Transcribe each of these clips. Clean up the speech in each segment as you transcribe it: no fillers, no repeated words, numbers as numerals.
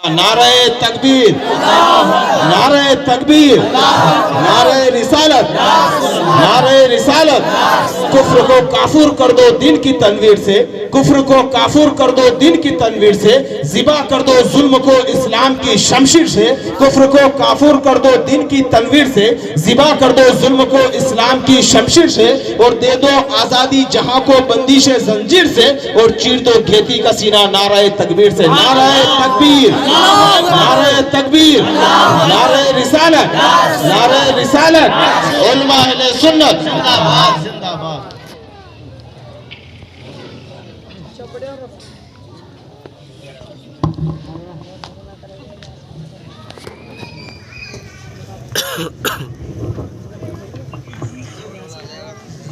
نعرہ تکبیر، نعرہ تکبیر، نعرہ رسالت، نعرہ رسالت۔ کفر کو کافر کر دو دین کی تنویر سے، کفر کو کافر کر دو دین کی تنویر سے، ذبح کر دو ظلم کو اسلام کی شمشیر سے، کفر کو کافر کر دو دین کی تنویر سے، ذبح کر دو ظلم کو اسلام کی شمشیر سے، اور دے دو آزادی جہاں کو بندش زنجیر سے، اور چیر دو گھیتی کا سینہ نعرہ تکبیر سے۔ نعرہ تکبیر، نعرہ تکبیر، نعرہ رسالت، نعرہ رسالت۔ علماء اہل سنت زندہ باد، زندہ باد۔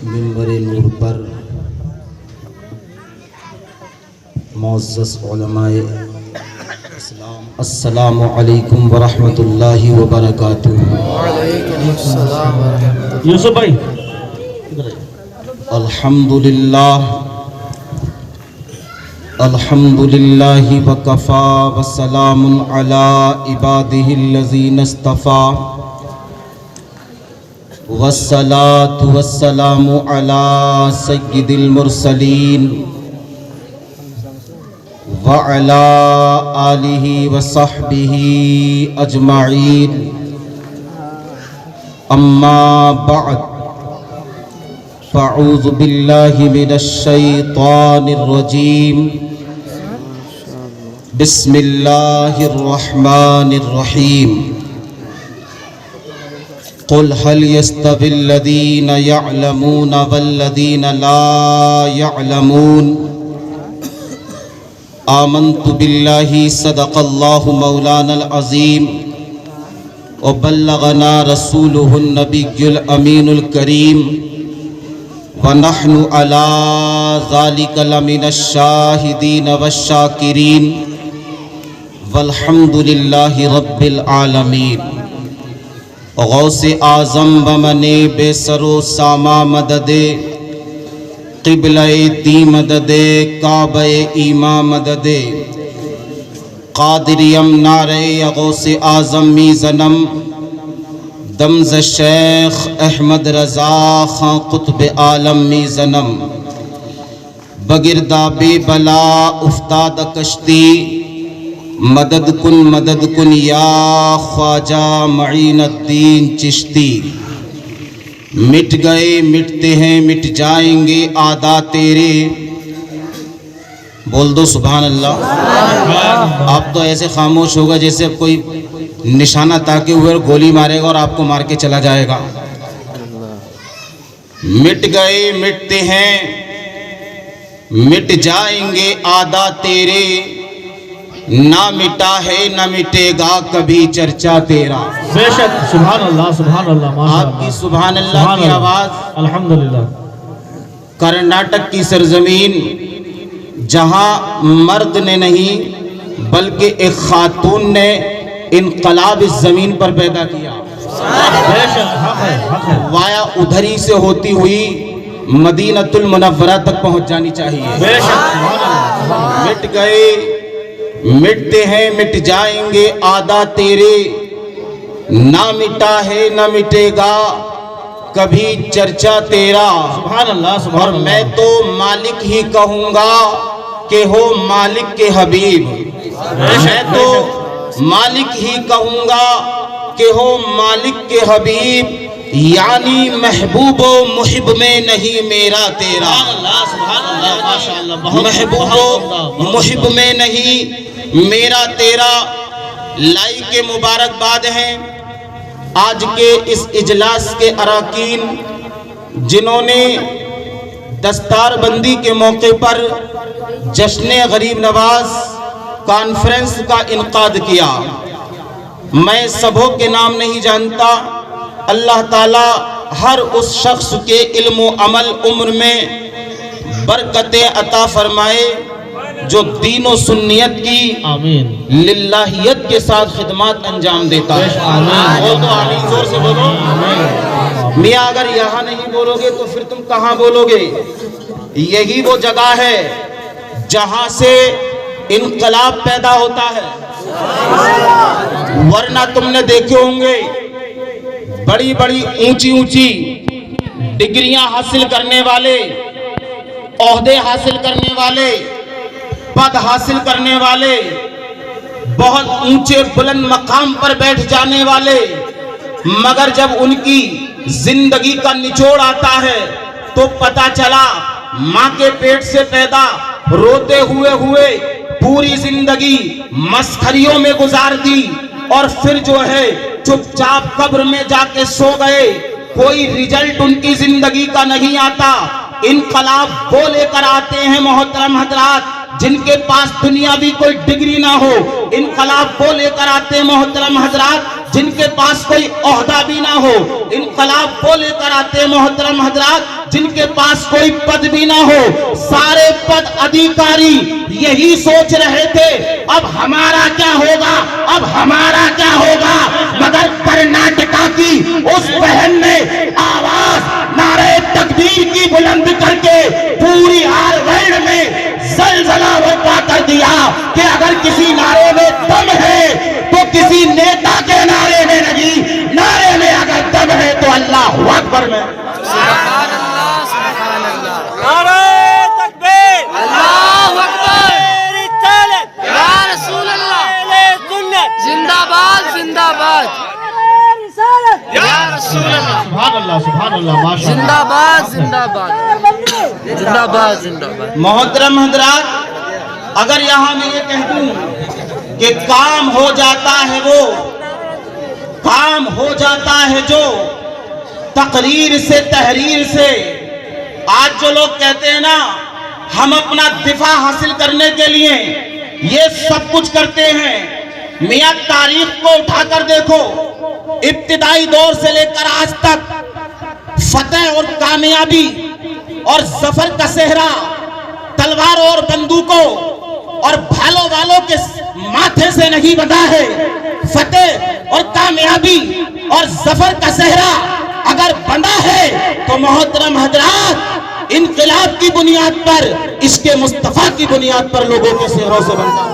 منبر نور پر معزز علماء اسلام، السلام علیکم ورحمۃ اللہ وبرکاتہ۔ وعلیکم السلام ورحمۃ اللہ۔ یوسف بھائی، الحمدللہ، الحمدللہ وکفا وسلام علی عبادہ الذین اصطفیٰ، والصلاة والسلام علی سید المرسلین وعلی آلہ وصحبہ اجمعین، اما بعد، فاعوذ باللہ من الشیطان الرجیم، بسم اللہ الرحمن الرحیم۔ قل هل يستوي الذين يعلمون والذين لا يعلمون، آمنت بالله صدق الله مولانا العظيم وبلغنا رسوله النبي الأمين الكريم، ونحن على ذلك لمن الشاهدين والشاكرين، والحمد لله رب العالمين۔ غوث اعظم بمن بے سر و ساما مدد، قبلہ دی مدد، کعبہ ایما مدد، قادریم نعرہ غوث اعظم می زنم، دمز شیخ احمد رضا خان قطب عالم می زنم، بگرداب بلا افتاد کشتی، مدد کن یا خواجہ معین الدین چشتی۔ مٹ گئے مٹتے ہیں مٹ جائیں گے آدا تیرے، بول دو سبحان اللہ۔ آپ تو ایسے خاموش ہوگا جیسے اب کوئی نشانہ تاکے ہوئے اور گولی مارے گا اور آپ کو مار کے چلا جائے گا۔ مٹ گئے مٹتے ہیں مٹ جائیں گے آدا تیرے، نہ مٹا ہے نہ مٹے گا کبھی چرچا تیرا۔ بے شک، سبحان اللہ، سبحان اللہ، ماشاء آپ کی سبحان اللہ کی آواز الحمدللہ۔ کرناٹک کی سرزمین، جہاں مرد نے نہیں بلکہ ایک خاتون نے انقلاب اس زمین پر پیدا کیا، بے شک، حق ہے، حق ہے۔ وایا ادھر ہی سے ہوتی ہوئی مدینۃ المنورہ تک پہنچ جانی چاہیے۔ بے شک، سبحان اللہ۔ مٹ گئے مٹتے ہیں مٹ جائیں گے آدا تیرے، نہ مٹا ہے نہ مٹے گا کبھی چرچا تیرا۔ سبحان اللہ، اور سبحان اللہ۔ میں تو مالک ہی کہوں گا کہ ہو مالک کے حبیب، میں تو مالک ہی کہوں گا کہ ہو مالک کے حبیب، یعنی محبوب و محب میں نہیں میرا تیرا۔ محبوب و محب میں نہیں میرا تیرا۔ لائی کے مبارکباد ہیں آج کے اس اجلاس کے اراکین، جنہوں نے دستار بندی کے موقع پر جشن غریب نواز کانفرنس کا انعقاد کیا۔ میں سبوں کے نام نہیں جانتا، اللہ تعالی ہر اس شخص کے علم و عمل عمر میں برکتیں عطا فرمائے جو دین و سنیت کی آمین، للہیت کے ساتھ خدمات انجام دیتا ہے۔ بول دو آمین، زور سے بولو۔ میاں اگر یہاں نہیں بولو گے تو پھر تم کہاں بولو گے؟ یہی وہ جگہ ہے جہاں سے انقلاب پیدا ہوتا ہے، ورنہ تم نے دیکھے ہوں گے بڑی بڑی اونچی اونچی ڈگریاں حاصل کرنے والے، عہدے حاصل کرنے والے، پد حاصل کرنے والے، بہت اونچے بلند مقام پر بیٹھ جانے والے، مگر جب ان کی زندگی کا نچوڑ آتا ہے تو پتہ چلا ماں کے پیٹ سے پیدا روتے ہوئے پوری زندگی مسخریوں میں گزار دی، اور پھر جو ہے چپ چاپ قبر میں جا کے سو گئے، کوئی رزلٹ ان کی زندگی کا نہیں آتا۔ انقلاب وہ لے کر آتے ہیں محترم حضرات جن کے پاس دنیاوی کوئی ڈگری نہ ہو، انقلاب وہ لے کر آتے ہیں محترم حضرات جن کے پاس کوئی عہدہ بھی نہ ہو، انقلاب وہ لے کر آتے ہیں محترم حضرات جن کے پاس کوئی پد بھی نہ ہو۔ سارے پد ادھیکاری یہی سوچ رہے تھے اب ہمارا کیا ہوگا، اب ہمارا کیا ہوگا، مگر کرناٹکا کی اس بہن نے آواز نعرہ تکبیر کی بلند کر کے پوری آرورلڈ میں زلزلہ برپا کر دیا کہ اگر کسی نعرے میں دم ہے تو کسی نیتا کے نعرے میں نہیں، نعرے میں اگر دم ہے تو اللہ اکبر میں۔ نعرہ تکبیر، اللہ اکبر، رسالت یا رسول اللہ، سنت زندہ باد، زندہ باد، رسالت یا رسول اللہ، سبحان اللہ سبحان اللہ ماشاء اللہ زندہ باد، زندہ باد، زندہ باد، زندہ باد۔ محترم حضرات اگر یہاں میں یہ کہہ دوں کہ کام ہو جاتا ہے وہ، کام ہو جاتا ہے جو تقریر سے تحریر سے، آج جو لوگ کہتے ہیں نا ہم اپنا دفاع حاصل کرنے کے لیے یہ سب کچھ کرتے ہیں، میاں تاریخ کو اٹھا کر دیکھو، ابتدائی دور سے لے کر آج تک فتح اور کامیابی اور ظفر کا صحرا تلواروں اور بندوقوں اور بھالوں والوں کے ماتھے سے نہیں بندھا ہے۔ فتح اور کامیابی اور ظفر کا صحرا اگر بندھا ہے تو محترم حضرات انقلاب کی بنیاد پر، عشق مصطفیٰ کی بنیاد پر لوگوں کے صحروں سے بنتا ہے۔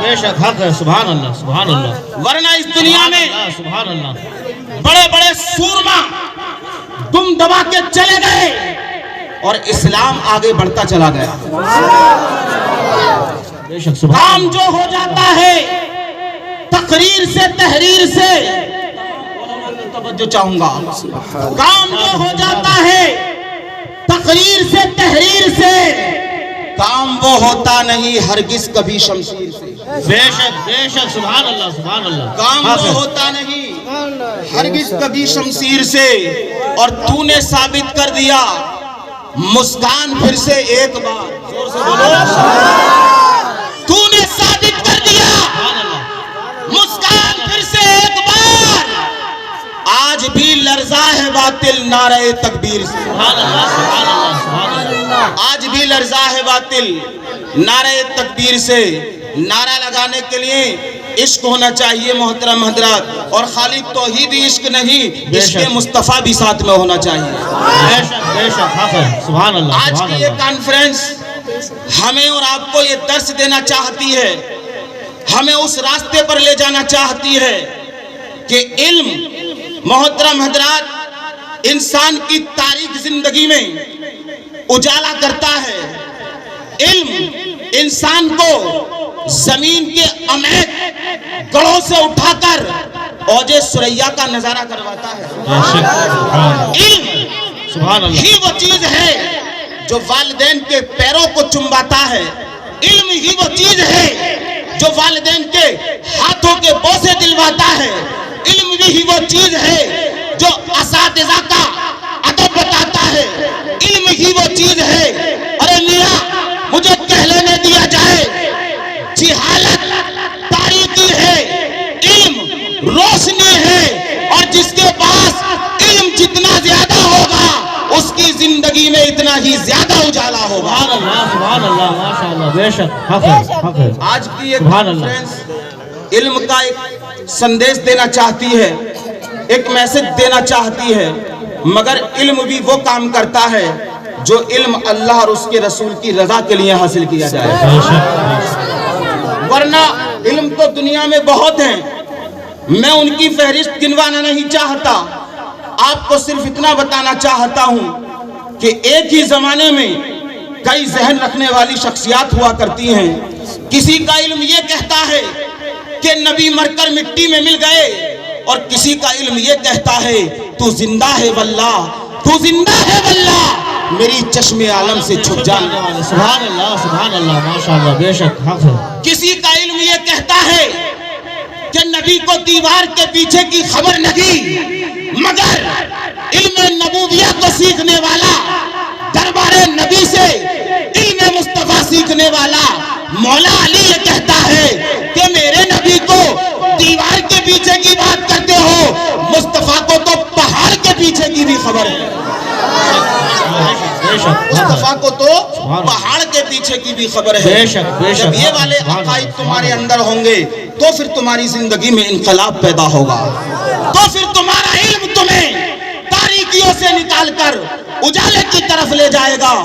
بے شک حق ہے، سبحان اللہ سبحان اللہ، ورنہ اس دنیا میں سبحان اللہ، بڑے بڑے سورما دم دبا کے چلے گئے اور اسلام آگے بڑھتا چلا گیا۔ بے شک سبحان کام جو ہو جاتا ہے تقریر سے تحریر سے، توجہ چاہوں گا، کام جو ہو جاتا ہے تقریر سے تحریر سے، کام وہ ہوتا نہیں ہرگز کبھی شمشیر سے۔ بے شک سبحان اللہ سبحان اللہ، کام وہ ہوتا نہیں ہرگز کبھی شمشیر سے، اور تو نے ثابت کر دیا مسکان پھر سے ایک بار، زور سے بولو، تو نے ثابت کر دیا مسکان پھر سے ایک بار، آج بھی لرزا ہے باطل نعرہ تکبیر سے، سبحان اللہ سبحان اللہ سبحان اللہ، آج بھی لرزا ہے باطل نعرہ تکبیر سے۔ نعرہ لگانے کے لیے عشق ہونا چاہیے محترم حضرات، اور خالی توحید عشق نہیں، عشق مصطفیٰ بھی ساتھ میں ہونا چاہیے۔ بے شک حق ہے، سبحان اللہ آج سبحان کی یہ اللہ، کانفرنس ہمیں اور آپ کو یہ درس دینا چاہتی ہے، ہمیں اس راستے پر لے جانا چاہتی ہے کہ علم محترم حضرات انسان کی تاریخ زندگی میں اجالا کرتا ہے، علم انسان کو زمین کے عمیق گڑھوں سے اٹھا کر اوج ثریا کا نظارہ کرواتا ہے۔ بے شک علم سبحان اللہ، ہی وہ چیز ہے جو والدین کے پیروں کو چمباتا ہے، علم ہی وہ چیز ہے جو والدین کے ہاتھوں کے بوسے دلواتا ہے، علم ہی وہ چیز ہے جو اساتذہ کا ادب بتاتا ہے، علم ہی وہ چیز ہے۔ ارے میاں مجھے کہہ لینے دیا جائے، جہالت تاریکی ہے، علم روشنی ہے، اور جس کے پاس علم جتنا زیادہ ہوگا اس کی زندگی میں اتنا ہی زیادہ اجالا ہوگا۔ سبحان اللہ ماشاء اللہ، بے شک حق ہے حق ہے، آج کی یہ سبحان اللہ، کانفرنس علم کا ایک سندیش دینا چاہتی ہے، ایک میسج دینا چاہتی ہے، مگر علم بھی وہ کام کرتا ہے جو علم اللہ اور اس کے رسول کی رضا کے لیے حاصل کیا جائے، بے شک ورنہ علم تو دنیا میں بہت ہیں، میں ان کی فہرست گنوانا نہیں چاہتا، آپ کو صرف اتنا بتانا چاہتا ہوں کہ ایک ہی زمانے میں کئی ذہن رکھنے والی شخصیات ہوا کرتی ہیں۔ کسی کا علم یہ کہتا ہے کہ نبی مر کر مٹی میں مل گئے، اور کسی کا علم یہ کہتا ہے تو زندہ ہے واللہ، تو زندہ ہے واللہ، میری چشم عالم سے چھپ جانا۔ سبحان اللہ ماشاءاللہ بے شک حق ہے۔ کسی کا علم یہ کہتا ہے کہ نبی کو دیوار کے پیچھے کی خبر نہیں، مگر علم نبویہ کو سیکھنے والا، دربار نبی سے علم مصطفیٰ سیکھنے والا مولا علی یہ کہتا ہے کہ میرے نبی کو دیوار کے پیچھے کی بات کرتے ہو، مصطفیٰ کو تو پہاڑ کے پیچھے کی بھی خبر ہے۔ مصطفیٰ کو تو پہاڑ کے پیچھے کی بھی خبر ہے۔ جب یہ والے عقائد تمہارے اندر ہوں گے تو پھر تمہاری زندگی میں انقلاب پیدا ہوگا، تو پھر تمہارا علم تمہیں تاریکیوں سے نکال کر اجالے کی طرف لے جائے گا،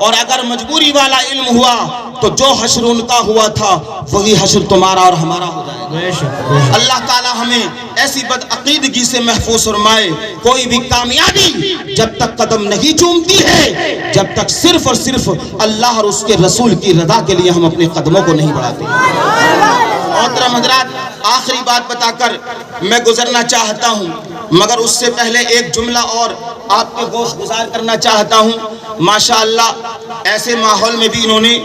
اور اگر مجبوری والا علم ہوا تو جو حشر ان کا ہوا تھا وہی حشر تمہارا اور ہمارا ہو جائے گا۔ اللہ تعالی ہمیں ایسی بدعقیدگی سے محفوظ فرمائے۔ کوئی بھی کامیابی جب تک قدم نہیں چومتی ہے، جب تک صرف اور صرف اللہ اور اس کے رسول کی رضا کے لیے ہم اپنے قدموں کو نہیں بڑھاتے۔ محترم حضرات، آخری بات بتا کر میں گزرنا چاہتا ہوں، مگر اس سے پہلے ایک جملہ اور آپ کے گوش گزار کرنا چاہتا ہوں۔ ماشاءاللہ ایسے ماحول میں بھی انہوں نے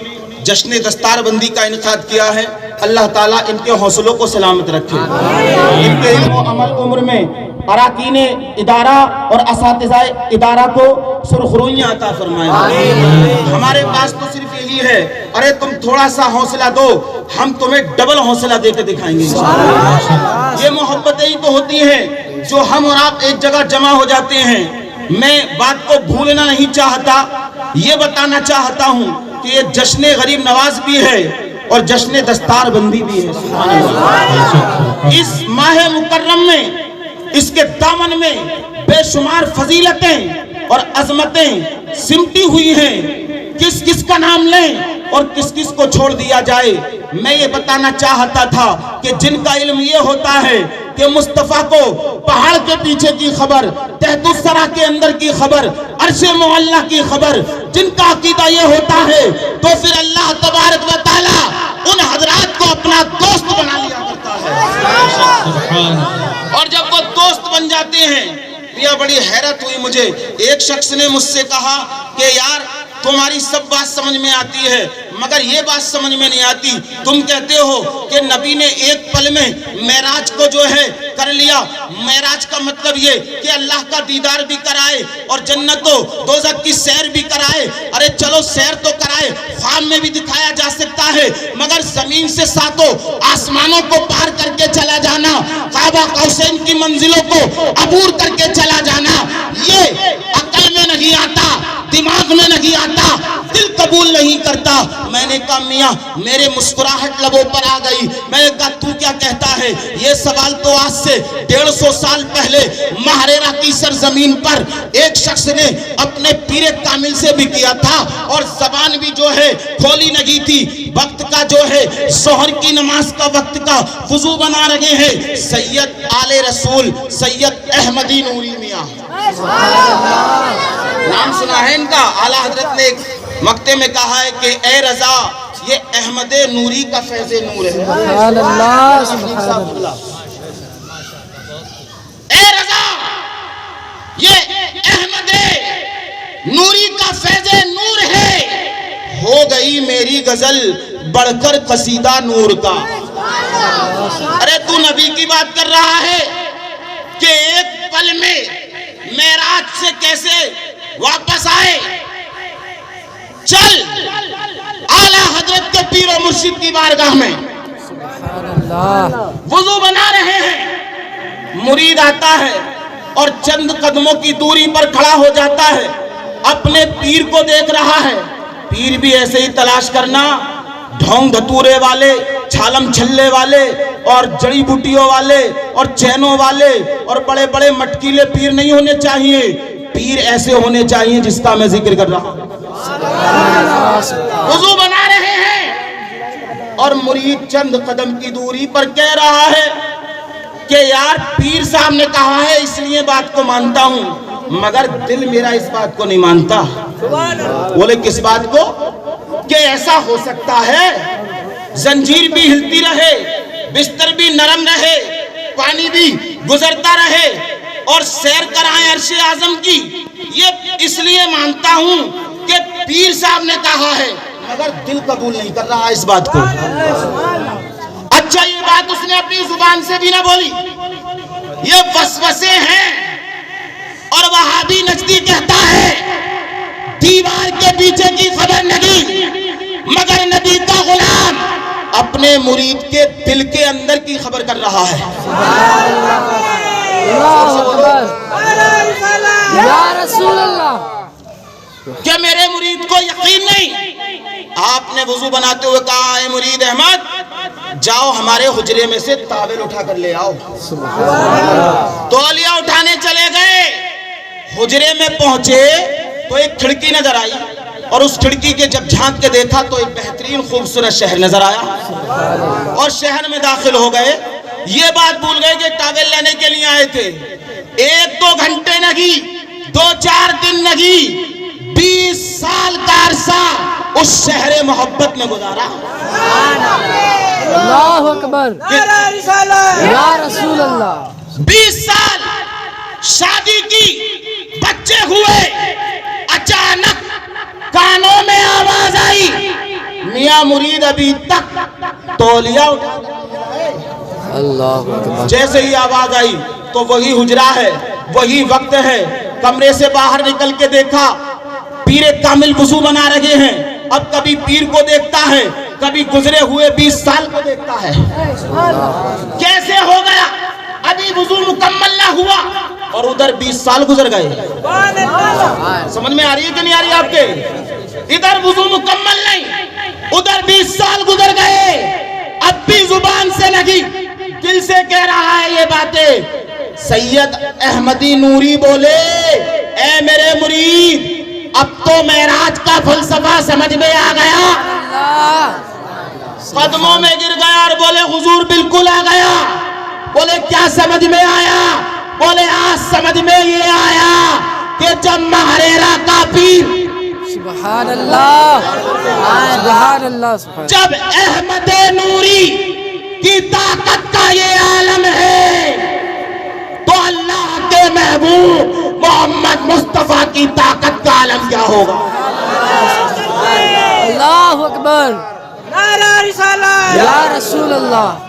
جشن دستار بندی کا انعقاد کیا ہے۔ اللہ تعالیٰ ان کے حوصلوں کو سلامت رکھے، ان کے علم و عمل عمر میں اراکین ادارہ اور اساتذہ ادارہ کو سرخرویاں عطا فرمائے۔ ہمارے پاس تو صرف یہی ہے، ارے تم تھوڑا سا حوصلہ دو، ہم تمہیں ڈبل حوصلہ دے کے دکھائیں گے۔ یہ محبتیں ہی تو ہوتی ہیں جو ہم اور آپ ایک جگہ جمع ہو جاتے ہیں۔ میں بات کو بھولنا نہیں چاہتا، یہ بتانا چاہتا ہوں کہ یہ جشن غریب نواز بھی ہے اور جشن دستار بندی بھی ہے۔ سبحان اللہ۔ اس ماہ مکرم میں، اس کے دامن میں بے شمار فضیلتیں اور عظمتیں سمٹی ہوئی ہیں، کس کس کا نام لیں اور کس کس کو چھوڑ دیا جائے۔ میں یہ بتانا چاہتا تھا کہ جن کا علم یہ ہوتا ہے کہ مصطفیٰ کو پہاڑ کے پیچھے کی خبر، تحت الثری کے اندر کی خبر، عرش معلیٰ کی خبر، جن کا عقیدہ یہ ہوتا ہے تو پھر اللہ تبارک و تعالی ان حضرات کو اپنا دوست بنا لیا کرتا ہے، اور جب وہ دوست بن جاتے ہیں، یہ بڑی حیرت ہوئی مجھے۔ ایک شخص نے مجھ سے کہا کہ یار تمہاری سب بات سمجھ میں آتی ہے مگر یہ بات سمجھ میں نہیں آتی، تم کہتے ہو کہ نبی نے ایک پل میں معراج کو جو ہے کر لیا۔ معراج کا مطلب یہ کہ اللہ کا دیدار بھی کرائے اور جنت و دوزخ کی سیر بھی کرائے۔ ارے چلو سیر تو کرائے، خواب میں بھی دکھایا جا سکتا ہے، مگر زمین سے ساتوں آسمانوں کو پار کر کے چلا جانا، کعبہ قوسین کی منزلوں کو عبور کر کے چلا جانا، یہ عقل میں نہیں آتا، دماغ میں نہیں آتا، دل قبول نہیں کرتا۔ میں نے کہا میاں میرے مسکراہٹ لبوں پر آ گئی۔ میں نے کہا تو کیا کہتا ہے؟ یہ سوال تو آج سے 150 سال پہلے مہریرہ کی سرزمین پر ایک شخص نے اپنے پیر کامل سے بھی کیا تھا، اور زبان بھی جو ہے کھولی نہیں تھی۔ وقت کا جو ہے ظہر کی نماز کا وقت کا وضو بنا رہے ہیں سید آل رسول سید احمدی نوری میاں، نام سنا ہے ان کا؟ اعلیٰ حضرت نے ایک مقطع میں کہا ہے کہ اے رضا یہ احمد نوری کا فیض نور ہے۔ سبحان اللہ سبحان اللہ۔ اے رضا یہ احمد نوری کا فیض نور ہے، ہو گئی میری غزل بڑھ کر قصیدہ نور کا۔ ارے تو نبی کی بات کر رہا ہے کہ ایک پل میں معراج سے کیسے واپس آئے؟ چل اعلیٰ حضرت کے پیر و مرشد کی بارگاہ میں وضو بنا رہے ہیں، مرید آتا ہے اور چند قدموں کی دوری پر کھڑا ہو جاتا ہے، اپنے پیر کو دیکھ رہا ہے۔ پیر بھی ایسے ہی تلاش کرنا، ڈھونگ دھتورے والے، چھالم چھلے والے اور جڑی بوٹیوں والے اور چینوں والے اور بڑے بڑے مٹکیلے پیر نہیں ہونے چاہیے۔ پیر ایسے ہونے چاہیے جس کا میں ذکر کر رہا ہوں۔ وضو بنا رہے ہیں، اور مرید چند قدم کی دوری پر کہہ رہا ہے کہ یار پیر صاحب نے کہا ہے اس لیے بات کو مانتا ہوں، مگر دل میرا اس بات کو نہیں مانتا۔ بولے کس بات کو؟ کہ ایسا ہو سکتا ہے زنجیر بھی ہلتی رہے، بستر بھی نرم رہے، پانی بھی گزرتا رہے اور سیر کرائیں عرش اعظم کی، یہ اس لیے مانتا ہوں کہ پیر صاحب نے کہا ہے، مگر دل قبول نہیں کر رہا اس بات کو۔ اچھا یہ بات اس نے اپنی زبان سے بھی نہ بولی، یہ وسوسے ہیں۔ اور وہابی نجدی کہتا ہے دیوار کے پیچھے کی خبر نہیں، مگر نبی کا غلام اپنے مرید کے دل کے اندر کی خبر کر رہا ہے۔ اللہ اکبر یا رسول اللہ۔ کہ میرے مرید کو یقین نہیں، آپ نے وضو بناتے ہوئے کہا اے مرید احمد جاؤ ہمارے حجرے میں سے تاول اٹھا کر لے آؤ۔ تولیہ اٹھانے چلے گئے، حجرے میں پہنچے تو ایک کھڑکی نظر آئی، اور اس کھڑکی کے جب جھانک کے دیکھا تو ایک بہترین خوبصورت شہر نظر آیا، اور شہر میں داخل ہو گئے۔ یہ بات بھول گئے کہ ٹاول لینے کے لیے آئے تھے۔ 1-2 گھنٹے نہیں، 2-4 دن نہیں، 20 سال کا عرصہ اس شہر محبت میں گزارا۔ اللہ اکبر یا رسول اللہ۔ 20 سال شادی کی، بچے ہوئے، اچانک کانوں میں آواز آئی میاں مرید ابھی تک تولیہ اٹھا کر اللہ اکبر۔ جیسے ہی آواز آئی تو وہی حجرہ ہے، وہی وقت ہے۔ کمرے سے باہر نکل کے دیکھا پیر کامل وضو بنا رہے ہیں۔ اب کبھی پیر کو دیکھتا ہے، کبھی گزرے ہوئے 20 سال کو دیکھتا ہے۔ کیسے ہو گیا؟ ابھی وضو مکمل نہ ہوا اور ادھر 20 سال گزر گئے۔ سمجھ میں آ رہی ہے کہ نہیں آ رہی آپ کے؟ ادھر وضو مکمل نہیں، ادھر 20 سال گزر گئے، اب بھی زبان سے لگی، دل سے کہہ رہا ہے یہ باتیں۔ سید احمدی نوری بولے اے میرے مرید اب تو معراج کا فلسفہ سمجھ میں آ گیا۔ قدموں میں گر گیا اور بولے حضور بالکل آ گیا۔ بولے کیا سمجھ میں آیا؟ بولے آج سمجھ میں یہ آیا کہ جب مہریرا کا پیر سبحان اللہ سبحان اللہ سبحان جب احمد نوری کی طاقت کا یہ عالم ہے تو اللہ کے محبوب محمد مصطفیٰ کی طاقت کا عالم کیا ہوگا؟ اللہ اکبر یا رسول اللہ۔